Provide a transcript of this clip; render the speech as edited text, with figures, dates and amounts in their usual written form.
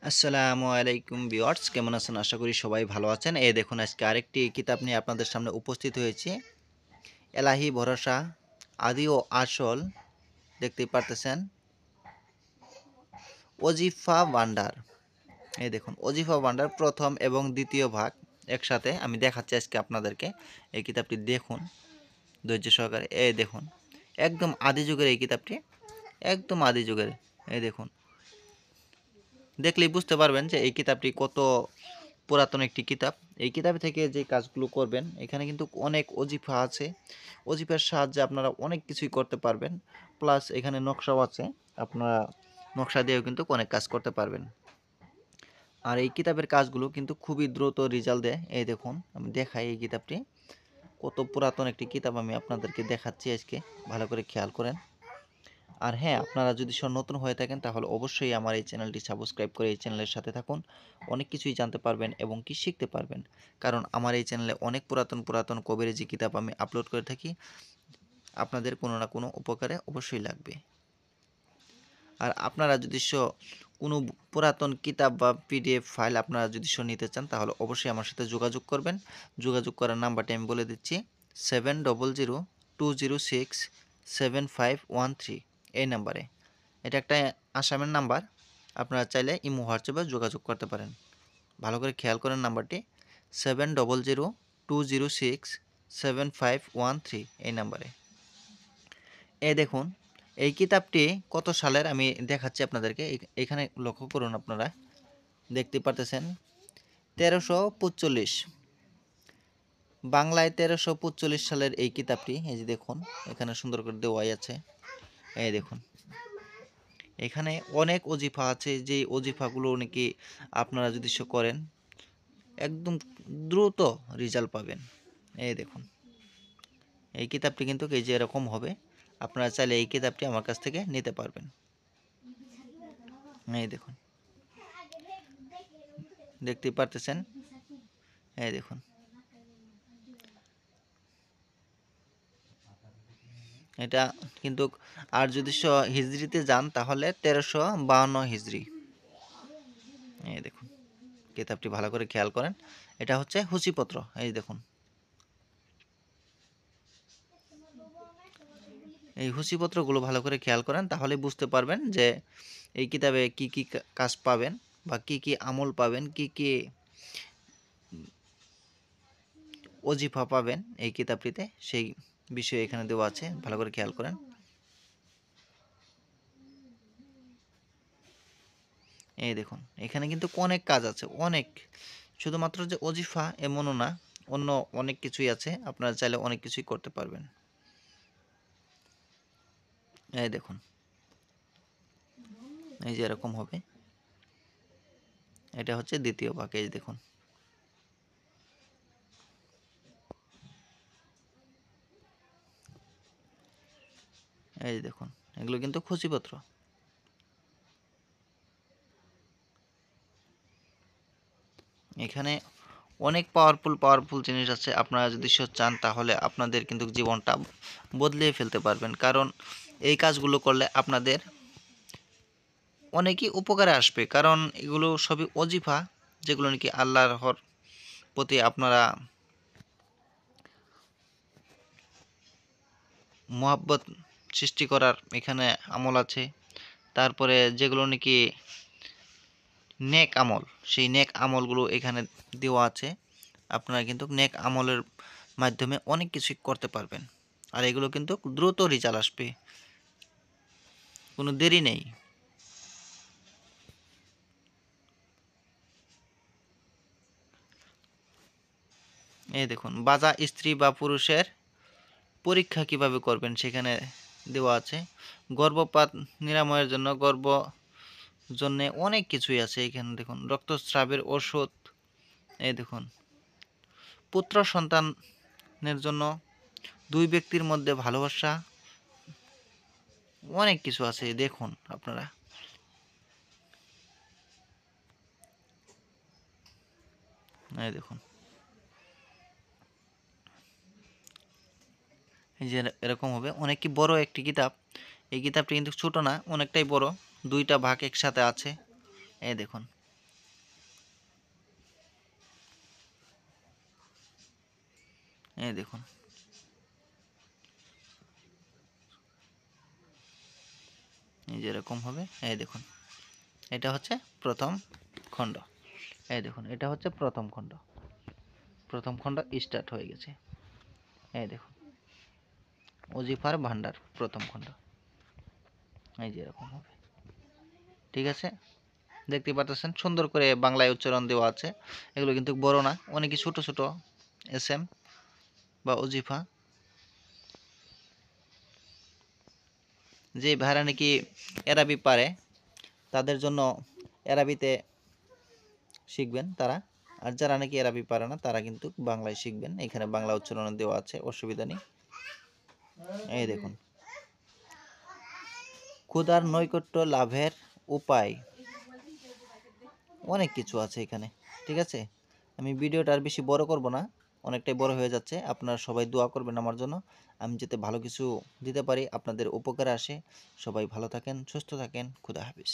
আসসালামু আলাইকুম ভিউয়ার্স, কেমন আছেন? আশা করি সবাই ভালো আছেন। এই দেখুন, আজকে আরেকটি কিতাব নিয়ে আপনাদের সামনে উপস্থিত হয়েছি। এলাহি ভরসা, আদি ও আসল। দেখতেই পারতেছেন, ওজিফা ভান্ডার। এই দেখুন, ওজিফা ভান্ডার প্রথম এবং দ্বিতীয় ভাগ একসাথে আমি দেখাচ্ছি আজকে আপনাদেরকে। এই কিতাবটি দেখুন ধৈর্য সহকারে। এই দেখুন, একদম আদি যুগের এই কিতাবটি, একদম আদি যুগের। এই দেখুন, দেখলেই বুঝতে পারবেন যে এই কিতাবটি কত পুরাতন একটি কিতাব। এই কিতাব থেকে যে কাজগুলো করবেন, এখানে কিন্তু অনেক অজিফা আছে। অজিফার সাহায্যে আপনারা অনেক কিছুই করতে পারবেন। প্লাস এখানে নকশাও আছে, আপনারা নকশা দিয়েও কিন্তু অনেক কাজ করতে পারবেন। আর এই কিতাবের কাজগুলো কিন্তু খুবই দ্রুত রেজাল্ট দেয়। এই দেখুন, আমি দেখাই এই কিতাবটি কত পুরাতন একটি কিতাব, আমি আপনাদেরকে দেখাচ্ছি আজকে, ভালো করে খেয়াল করেন। আর হ্যাঁ, আপনারা যদি নতুন হয়ে থাকেন তাহলে অবশ্যই আমার এই চ্যানেলটি সাবস্ক্রাইব করে এই চ্যানেলের সাথে থাকুন। অনেক কিছুই জানতে পারবেন এবং কি শিখতে পারবেন। কারণ আমার এই চ্যানেলে অনেক পুরাতন কবিরাজি কিতাব আমি আপলোড করে থাকি। আপনাদের কোনো না কোনো উপকারে অবশ্যই লাগবে। আর আপনারা যদি কোনো পুরাতন কিতাব বা পিডিএফ ফাইল আপনারা যদি নিতে চান তাহলে অবশ্যই আমার সাথে যোগাযোগ করবেন। যোগাযোগ করার নাম্বারটি আমি বলে দিচ্ছি, 7002067513 এই নাম্বারে। এটা একটা আসামের নাম্বার। আপনারা চাইলে ইমো হোয়াটসঅ্যাপে যোগাযোগ করতে পারেন। ভালো করে খেয়াল করেন নাম্বারটি, 7002067513 এই নাম্বারে। এই দেখুন, এই কিতাবটি কত সালের আমি দেখাচ্ছি আপনাদেরকে। এখানে লক্ষ্য করুন, আপনারা দেখতে পারতেছেন 1345, বাংলায় 1345 সালের এই কিতাবটি। এই যে দেখুন, এখানে সুন্দর করে দেওয়াই আছে। এই দেখুন, এখানে অনেক অজিফা আছে, যে অজিফাগুলো নাকি আপনারা যদি করেন একদম দ্রুত রেজাল্ট পাবেন। এই দেখুন, এই কিতাবটি কিন্তু এই যে এরকম হবে। আপনারা চাইলে এই কিতাবটি আমার কাছ থেকে নিতে পারবেন। এই দেখুন, দেখতেই পারতেছেন। এই দেখুন, এটা কিন্তু, আর যদি হিজরিতে যান তাহলে 1352 হিজরি। এই দেখুন, কিতাবটি ভালো করে খেয়াল করেন। এটা হচ্ছে হুসিপত্র। এই দেখুন, এই হুসিপত্রগুলো ভালো করে খেয়াল করেন, তাহলে বুঝতে পারবেন যে এই কিতাবে কি কি কাজ পাবেন বা কি কি আমল পাবেন, কি কি অজিফা পাবেন এই কিতাবটিতে, সেই বিষয়ে এখানে দেওয়া আছে। ভালো করে খেয়াল করেন। এই দেখুন, এখানে কিন্তু অনেক কাজ আছে, অনেক। শুধুমাত্র যে অজিফা এমনও না, অন্য অনেক কিছুই আছে। আপনারা চাইলে অনেক কিছুই করতে পারবেন। এই দেখুন, এই যে এরকম হবে। এটা হচ্ছে দ্বিতীয় ভাগ। এই দেখুন, এই দেখুন, এগুলো কিন্তু খুচিপত্র। এখানে অনেক পাওয়ারফুল জিনিস আছে। আপনারা যদি চান তাহলে আপনাদের কিন্তু জীবনটা বদলিয়ে ফেলতে পারবেন। কারণ এই কাজগুলো করলে আপনাদের অনেকই উপকারে আসবে। কারণ এগুলো সবই অজিফা, যেগুলো নাকি আল্লাহর প্রতি আপনারা মহাব্বত সৃষ্টি করার এখানে আমল আছে। তারপরে যেগুলো নাকি নেক আমল, সেই নেক আমলগুলো এখানে দেওয়া আছে। আপনারা কিন্তু নেক আমলের মাধ্যমে অনেক কিছুই করতে পারবেন। আর এগুলো কিন্তু দ্রুত রেজাল্ট আসবে, কোনো দেরি নেই। এই দেখুন, বাজা স্ত্রী বা পুরুষের পরীক্ষা কিভাবে করবেন সেখানে দেওয়া আছে। গর্ভপাত নিরাময়ের জন্য, জন্যে অনেক কিছুই আছে এখানে। দেখুন, রক্তস্রাবের ওষুধ। এই দেখুন, পুত্র সন্তানের জন্য, দুই ব্যক্তির মধ্যে ভালোবাসা, অনেক কিছু আছে। দেখুন আপনারা, এই দেখুন, এই যে এরকম হবে। অনেক কি বড় একটি কিতাব। এই কিতাবটি কিন্তু ছোট না, অনেকটাই বড়। দুইটা ভাগ একসাথে আছে। এই দেখুন, এই দেখুন, এই যে এরকম হবে। এই দেখুন, এটা হচ্ছে প্রথম খণ্ড। এই দেখুন, এটা হচ্ছে প্রথম খণ্ড। প্রথম খণ্ড স্টার্ট হয়ে গেছে। এই দেখুন, ওজিফার ভান্ডার প্রথম খণ্ড। এই যে এরকম হবে। ঠিক আছে, দেখতে পাচ্ছেন সুন্দর করে বাংলায় উচ্চারণ দেওয়া আছে। এগুলো কিন্তু বড় না, অনেকই ছোট ছোট এসএম বা ওজিফা। যে ভাইরা নাকি এরাবি পারে তাদের জন্য এরাবিতে শিখবেন তারা, আর যারা নাকি এরাবি পারে না তারা কিন্তু বাংলায় শিখবেন। এখানে বাংলা উচ্চারণ দেওয়া আছে, অসুবিধা নেই। এই দেখুন, ক্ষুধার নৈকট্য লাভের উপায়, অনেক কিছু আছে এখানে। ঠিক আছে, আমি ভিডিওটা আর বেশি বড় করব না, অনেকটাই বড় হয়ে যাচ্ছে। আপনারা সবাই দোয়া করবেন আমার জন্য, আমি যাতে ভালো কিছু দিতে পারি, আপনাদের উপকারে আসে। সবাই ভালো থাকেন, সুস্থ থাকেন, খুদা হাফেজ।